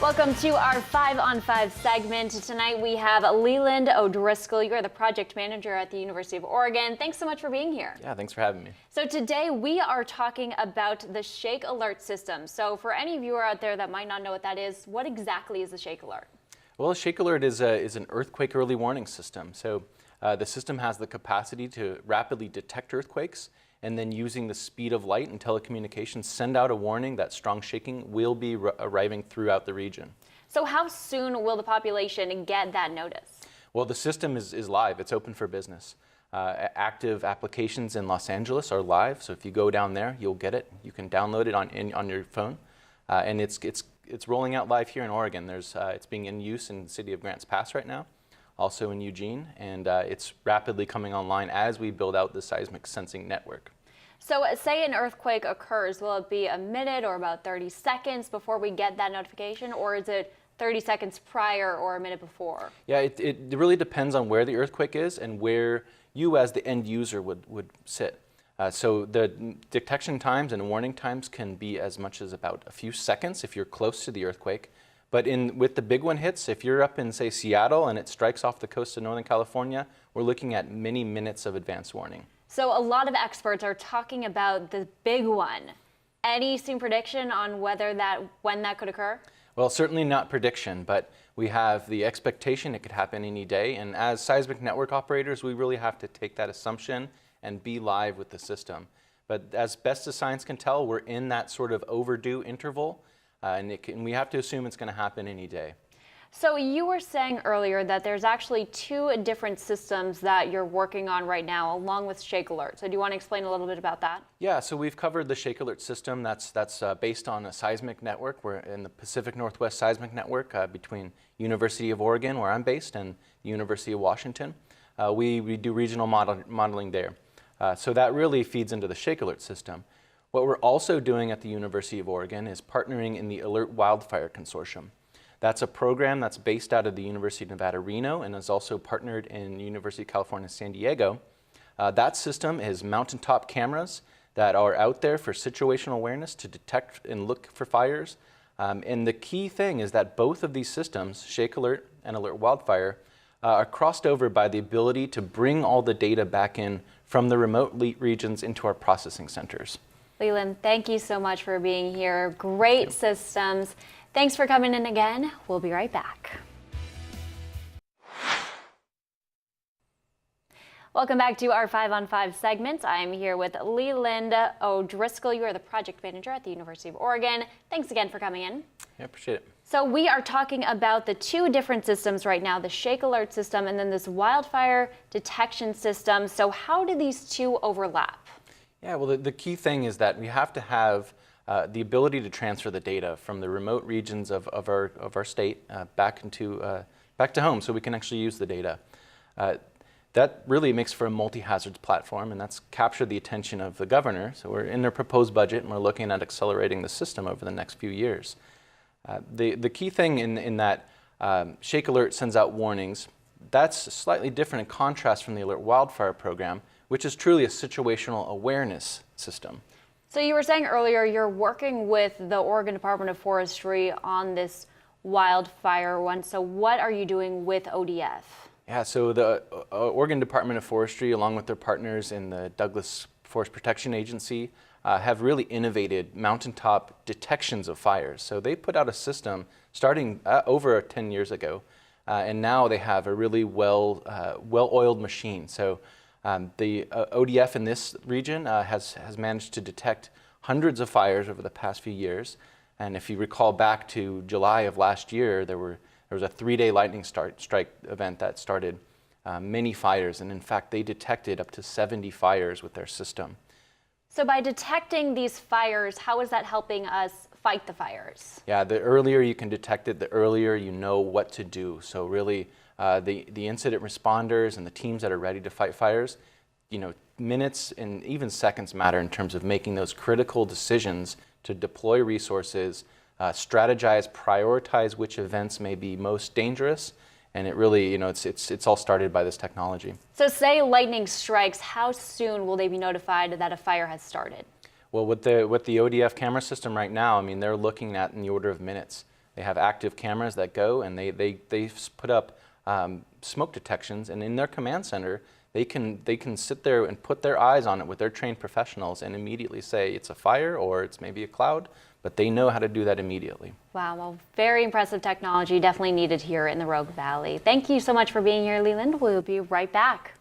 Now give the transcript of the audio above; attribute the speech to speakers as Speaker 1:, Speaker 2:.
Speaker 1: Welcome to our 5 on 5 segment. Tonight we have Leland O'Driscoll. You are the project manager at the University of Oregon. Thanks so much for being here.
Speaker 2: Yeah, thanks for having me.
Speaker 1: So today we are talking about the Shake Alert system. So for any viewer out there that might not know what that is, what exactly is the Shake Alert?
Speaker 2: Well, Shake Alert is an earthquake early warning system. So the system has the capacity to rapidly detect earthquakes, and then using the speed of light and telecommunications send out a warning that strong shaking will be arriving throughout the region.
Speaker 1: So how soon will the population get that notice?
Speaker 2: Well, the system is live. It's open for business. Active applications in Los Angeles are live, so if you go down there, you'll get it. You can download it on your phone, and it's rolling out live here in Oregon. It's being in use in the city of Grants Pass right now, also in Eugene, and it's rapidly coming online as we build out the seismic sensing network.
Speaker 1: So say an earthquake occurs, will it be a minute or about 30 seconds before we get that notification, or is it 30 seconds prior or a minute before?
Speaker 2: Yeah, it really depends on where the earthquake is and where you as the end user would sit. So the detection times and warning times can be as much as about a few seconds if you're close to the earthquake. But with the big one hits, if you're up in, say, Seattle and it strikes off the coast of Northern California, we're looking at many minutes of advance warning.
Speaker 1: So a lot of experts are talking about the big one. Any soon prediction on when that could occur?
Speaker 2: Well, certainly not prediction, but we have the expectation it could happen any day. And as seismic network operators, we really have to take that assumption and be live with the system. But as best as science can tell, we're in that sort of overdue interval. And we have to assume it's going to happen any day.
Speaker 1: So you were saying earlier that there's actually 2 different systems that you're working on right now, along with Shake Alert. So do you want to explain a little bit about that?
Speaker 2: Yeah, so we've covered the Shake Alert system. That's based on a seismic network. We're in the Pacific Northwest Seismic Network between University of Oregon, where I'm based, and the University of Washington. We do regional modeling there. So that really feeds into the Shake Alert system. What we're also doing at the University of Oregon is partnering in the Alert Wildfire Consortium. That's a program that's based out of the University of Nevada, Reno, and is also partnered in University of California, San Diego. That system is mountaintop cameras that are out there for situational awareness to detect and look for fires. And the key thing is that both of these systems, Shake Alert and Alert Wildfire, are crossed over by the ability to bring all the data back in from the remote regions into our processing centers.
Speaker 1: Leland, thank you so much for being here. Great systems. Thanks for coming in again. We'll be right back. Welcome back to our 5 on 5 segment. I'm here with Leland O'Driscoll. You are the project manager at the University of Oregon. Thanks again for coming in.
Speaker 2: Yeah, appreciate it.
Speaker 1: So we are talking about the 2 different systems right now, the Shake Alert system and then this wildfire detection system. So how do these 2 overlap?
Speaker 2: Yeah, well, the key thing is that we have to have the ability to transfer the data from the remote regions of our state back to home, so we can actually use the data. That really makes for a multi-hazards platform, and that's captured the attention of the governor. So we're in their proposed budget, and we're looking at accelerating the system over the next few years. The key thing in that Shake Alert sends out warnings. That's slightly different in contrast from the Alert Wildfire Program, which is truly a situational awareness system.
Speaker 1: So you were saying earlier you're working with the Oregon Department of Forestry on this wildfire one. So what are you doing with ODF?
Speaker 2: Yeah, so the Oregon Department of Forestry, along with their partners in the Douglas Forest Protection Agency, have really innovated mountaintop detections of fires. So they put out a system starting over 10 years ago, and now they have a really well-oiled machine. So the ODF in this region has managed to detect hundreds of fires over the past few years. And if you recall back to July of last year, there was a 3-day lightning strike event that started many fires. And in fact, they detected up to 70 fires with their system.
Speaker 1: So by detecting these fires, how is that helping us fight the fires? Yeah,
Speaker 2: the earlier you can detect it, the earlier you know what to do. So really, the incident responders and the teams that are ready to fight fires, minutes and even seconds matter in terms of making those critical decisions to deploy resources, strategize, prioritize which events may be most dangerous, and it really, it's all started by this technology.
Speaker 1: So say lightning strikes, how soon will they be notified that a fire has started?
Speaker 2: Well, with the ODF camera system right now, they're looking at in the order of minutes. They have active cameras that go, and they put up smoke detections, and in their command center, they can sit there and put their eyes on it with their trained professionals and immediately say it's a fire or it's maybe a cloud, but they know how to do that immediately.
Speaker 1: Wow, well, very impressive technology, definitely needed here in the Rogue Valley. Thank you so much for being here, Leland. We'll be right back.